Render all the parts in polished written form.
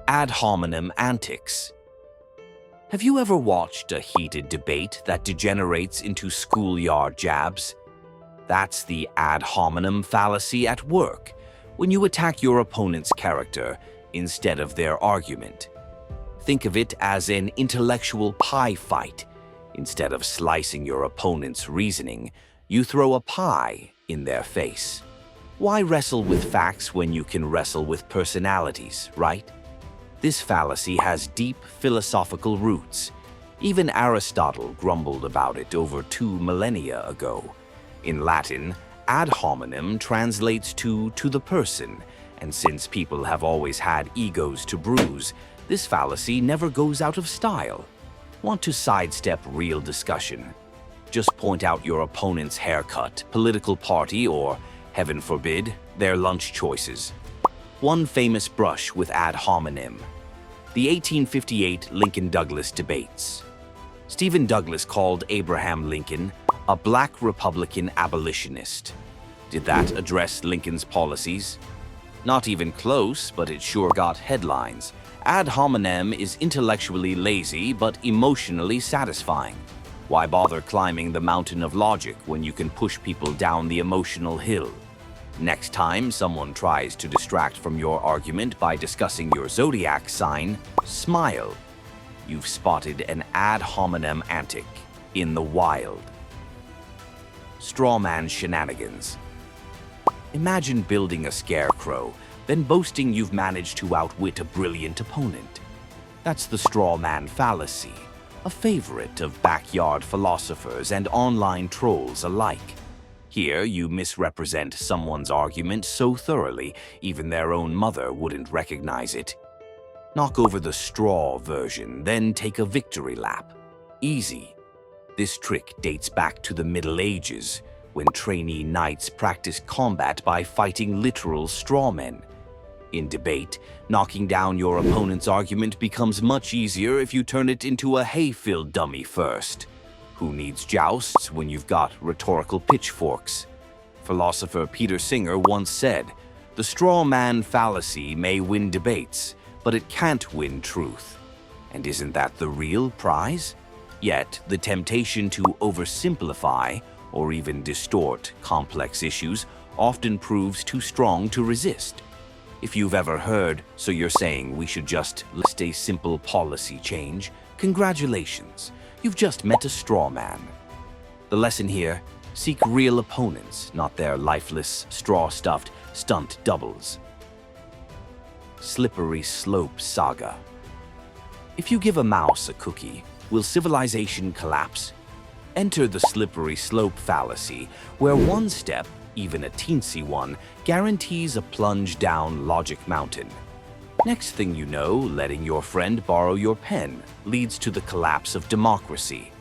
Ad Hominem Antics. Have you ever watched a heated debate that degenerates into schoolyard jabs? That's the ad hominem fallacy at work, when you attack your opponent's character instead of their argument. Think of it as an intellectual pie fight. Instead of slicing your opponent's reasoning, you throw a pie in their face. Why wrestle with facts when you can wrestle with personalities, right? This fallacy has deep philosophical roots. Even Aristotle grumbled about it over 2 millennia ago. In Latin, ad hominem translates to the person, and since people have always had egos to bruise, this fallacy never goes out of style. Want to sidestep real discussion? Just point out your opponent's haircut, political party, or, heaven forbid, their lunch choices. One famous brush with ad hominem: the 1858 Lincoln-Douglas debates. Stephen Douglas called Abraham Lincoln a black Republican abolitionist. Did that address Lincoln's policies? Not even close, but it sure got headlines. Ad hominem is intellectually lazy but emotionally satisfying. Why bother climbing the mountain of logic when you can push people down the emotional hill? Next time someone tries to distract from your argument by discussing your zodiac sign, smile. You've spotted an ad hominem antic in the wild. Man Shenanigans. Imagine building a scarecrow, then boasting you've managed to outwit a brilliant opponent. That's the straw man fallacy, a favorite of backyard philosophers and online trolls alike. Here, you misrepresent someone's argument so thoroughly, even their own mother wouldn't recognize it. Knock over the straw version, then take a victory lap. Easy. This trick dates back to the Middle Ages, when trainee knights practiced combat by fighting literal strawmen. In debate, knocking down your opponent's argument becomes much easier if you turn it into a hay-filled dummy first. Who needs jousts when you've got rhetorical pitchforks? Philosopher Peter Singer once said, "The straw man fallacy may win debates, but it can't win truth." And isn't that the real prize? Yet, the temptation to oversimplify or even distort complex issues often proves too strong to resist. If you've ever heard, "So you're saying we should just list a simple policy change," congratulations. You've just met a straw man. The lesson here: seek real opponents, not their lifeless, straw-stuffed stunt doubles. Slippery slope saga. If you give a mouse a cookie, will civilization collapse? Enter the slippery slope fallacy, where one step, even a teensy one, guarantees a plunge down logic mountain. Next thing you know, letting your friend borrow your pen leads to the collapse of democracy.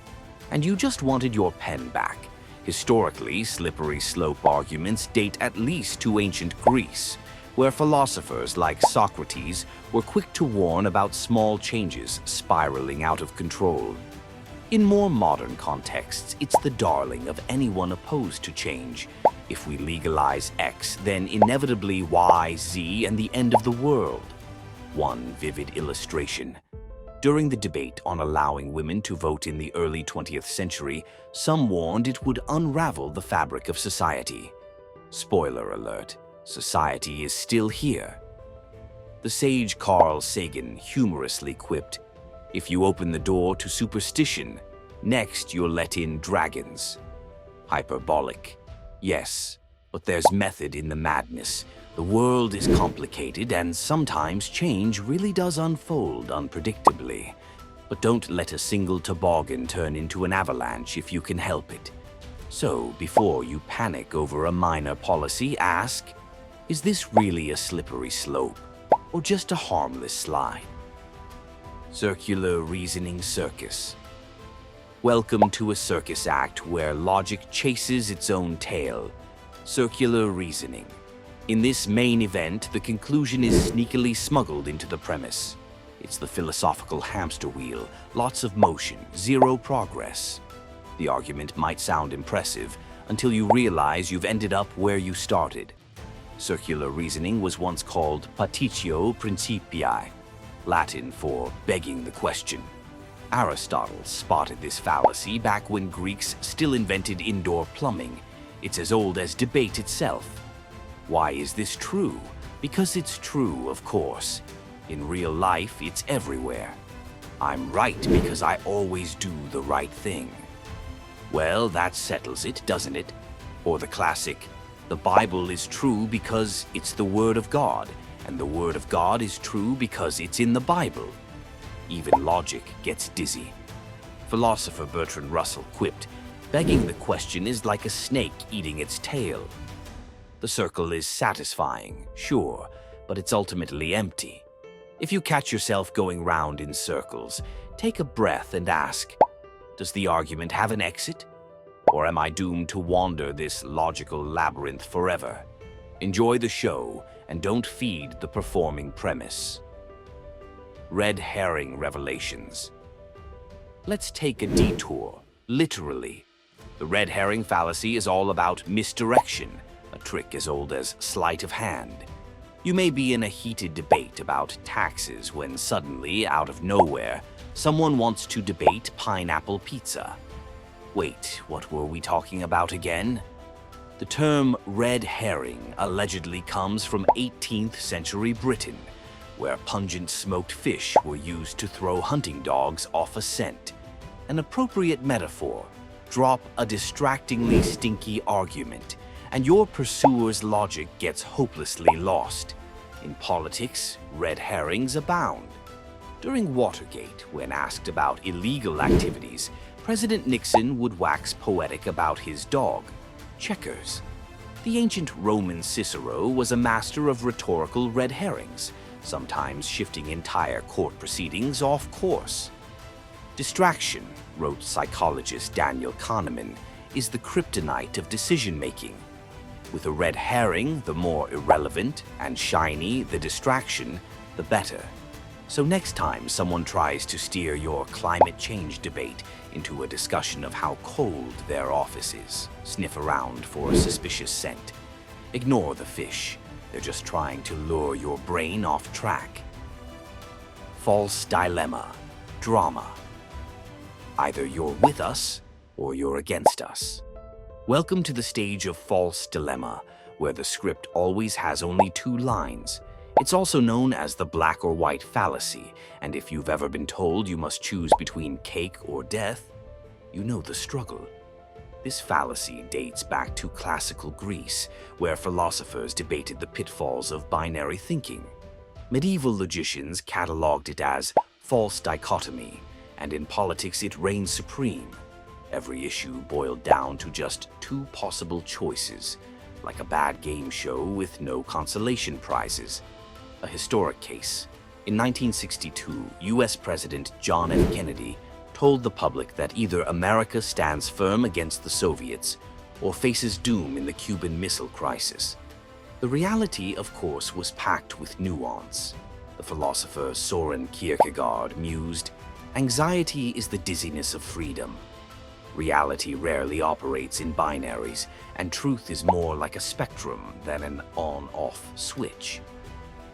And you just wanted your pen back. Historically, slippery slope arguments date at least to ancient Greece, where philosophers like Socrates were quick to warn about small changes spiraling out of control. In more modern contexts, it's the darling of anyone opposed to change. If we legalize X, then inevitably Y, Z, and the end of the world. One vivid illustration. During the debate on allowing women to vote in the early 20th century, some warned it would unravel the fabric of society. Spoiler alert, society is still here. The sage Carl Sagan humorously quipped, "If you open the door to superstition, next you'll let in dragons." Hyperbolic. Yes, but there's method in the madness. The world is complicated, and sometimes change really does unfold unpredictably. But don't let a single toboggan turn into an avalanche if you can help it. So, before you panic over a minor policy, ask, is this really a slippery slope, or just a harmless slide? Circular reasoning circus. Welcome to a circus act where logic chases its own tail. Circular reasoning. In this main event, the conclusion is sneakily smuggled into the premise. It's the philosophical hamster wheel, lots of motion, zero progress. The argument might sound impressive until you realize you've ended up where you started. Circular reasoning was once called partitio principii. Latin for begging the question. Aristotle spotted this fallacy back when Greeks still invented indoor plumbing. It's as old as debate itself. Why is this true? Because it's true, of course. In real life, it's everywhere. I'm right because I always do the right thing. Well, that settles it, doesn't it? Or the classic, the Bible is true because it's the Word of God, and the Word of God is true because it's in the Bible. Even logic gets dizzy. Philosopher Bertrand Russell quipped, begging the question is like a snake eating its tail. The circle is satisfying, sure, but it's ultimately empty. If you catch yourself going round in circles, take a breath and ask, does the argument have an exit? Or am I doomed to wander this logical labyrinth forever? Enjoy the show and don't feed the performing premise. Red herring revelations. Let's take a detour, literally. The red herring fallacy is all about misdirection, a trick as old as sleight of hand. You may be in a heated debate about taxes when suddenly, out of nowhere, someone wants to debate pineapple pizza. Wait, what were we talking about again? The term red herring allegedly comes from 18th century Britain, where pungent smoked fish were used to throw hunting dogs off a scent. An appropriate metaphor, drop a distractingly stinky argument, and your pursuer's logic gets hopelessly lost. In politics, red herrings abound. During Watergate, when asked about illegal activities, President Nixon would wax poetic about his dog, Checkers. The ancient Roman Cicero was a master of rhetorical red herrings, sometimes shifting entire court proceedings off course. Distraction, wrote psychologist Daniel Kahneman, is the kryptonite of decision-making. With a red herring, the more irrelevant and shiny the distraction, the better. So next time someone tries to steer your climate change debate into a discussion of how cold their office is, sniff around for a suspicious scent. Ignore the fish. They're just trying to lure your brain off track. False dilemma. Drama. Either you're with us or you're against us. Welcome to the stage of false dilemma, where the script always has only 2 lines. It's also known as the black or white fallacy, and if you've ever been told you must choose between cake or death, you know the struggle. This fallacy dates back to classical Greece, where philosophers debated the pitfalls of binary thinking. Medieval logicians cataloged it as false dichotomy, and in politics it reigned supreme. Every issue boiled down to just 2 possible choices, like a bad game show with no consolation prizes. A historic case. In 1962, U.S. President John F. Kennedy told the public that either America stands firm against the Soviets or faces doom in the Cuban Missile Crisis. The reality, of course, was packed with nuance. The philosopher Soren Kierkegaard mused, "Anxiety is the dizziness of freedom." Reality rarely operates in binaries, and truth is more like a spectrum than an on-off switch.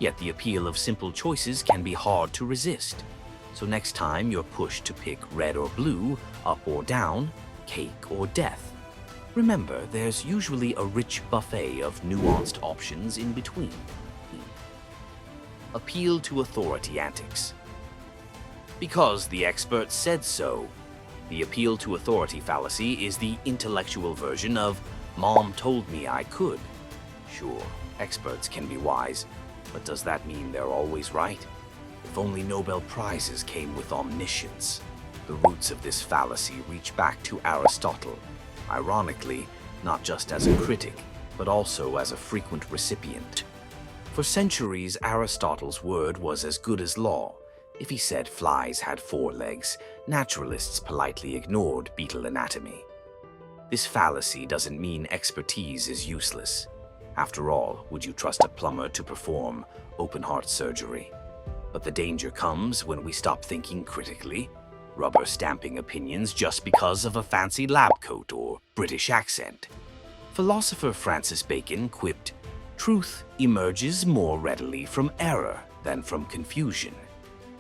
Yet the appeal of simple choices can be hard to resist. So next time you're pushed to pick red or blue, up or down, cake or death, remember there's usually a rich buffet of nuanced options in between. Appeal to authority antics. Because the expert said so. The appeal to authority fallacy is the intellectual version of "Mom told me I could." Sure, experts can be wise, but does that mean they're always right? If only Nobel Prizes came with omniscience. The roots of this fallacy reach back to Aristotle, ironically, not just as a critic, but also as a frequent recipient. For centuries, Aristotle's word was as good as law. If he said flies had 4 legs, naturalists politely ignored beetle anatomy. This fallacy doesn't mean expertise is useless. After all, would you trust a plumber to perform open-heart surgery? But the danger comes when we stop thinking critically, rubber stamping opinions just because of a fancy lab coat or British accent. Philosopher Francis Bacon quipped, "Truth emerges more readily from error than from confusion."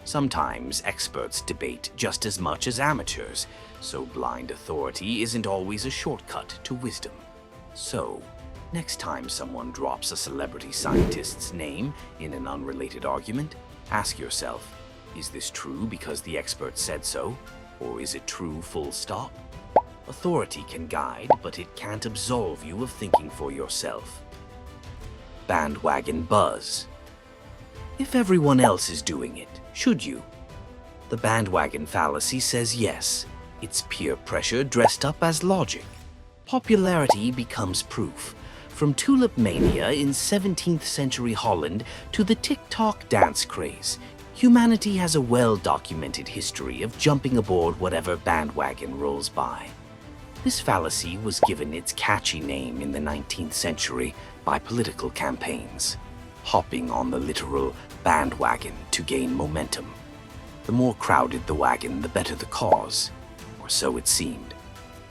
Sometimes experts debate just as much as amateurs, so blind authority isn't always a shortcut to wisdom. So, next time someone drops a celebrity scientist's name in an unrelated argument, ask yourself, is this true because the expert said so, or is it true full stop? Authority can guide, but it can't absolve you of thinking for yourself. Bandwagon Buzz. If everyone else is doing it, should you? The bandwagon fallacy says yes. It's peer pressure dressed up as logic. Popularity becomes proof. From tulip mania in 17th century Holland to the TikTok dance craze, humanity has a well-documented history of jumping aboard whatever bandwagon rolls by. This fallacy was given its catchy name in the 19th century by political campaigns, hopping on the literal bandwagon to gain momentum. The more crowded the wagon, the better the cause, or so it seemed.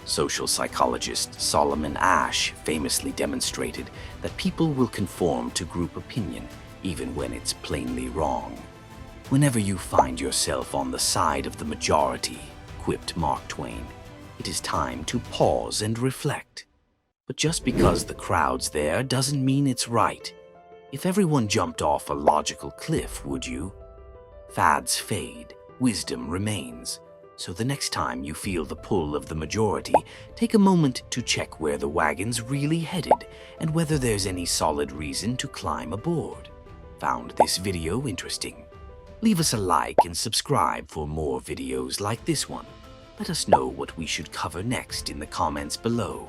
Social psychologist Solomon Asch famously demonstrated that people will conform to group opinion even when it's plainly wrong. Whenever you find yourself on the side of the majority, quipped Mark Twain, it is time to pause and reflect. But just because the crowd's there doesn't mean it's right. If everyone jumped off a logical cliff, would you? Fads fade, wisdom remains. So the next time you feel the pull of the majority, take a moment to check where the wagon's really headed and whether there's any solid reason to climb aboard. Found this video interesting? Leave us a like and subscribe for more videos like this one. Let us know what we should cover next in the comments below.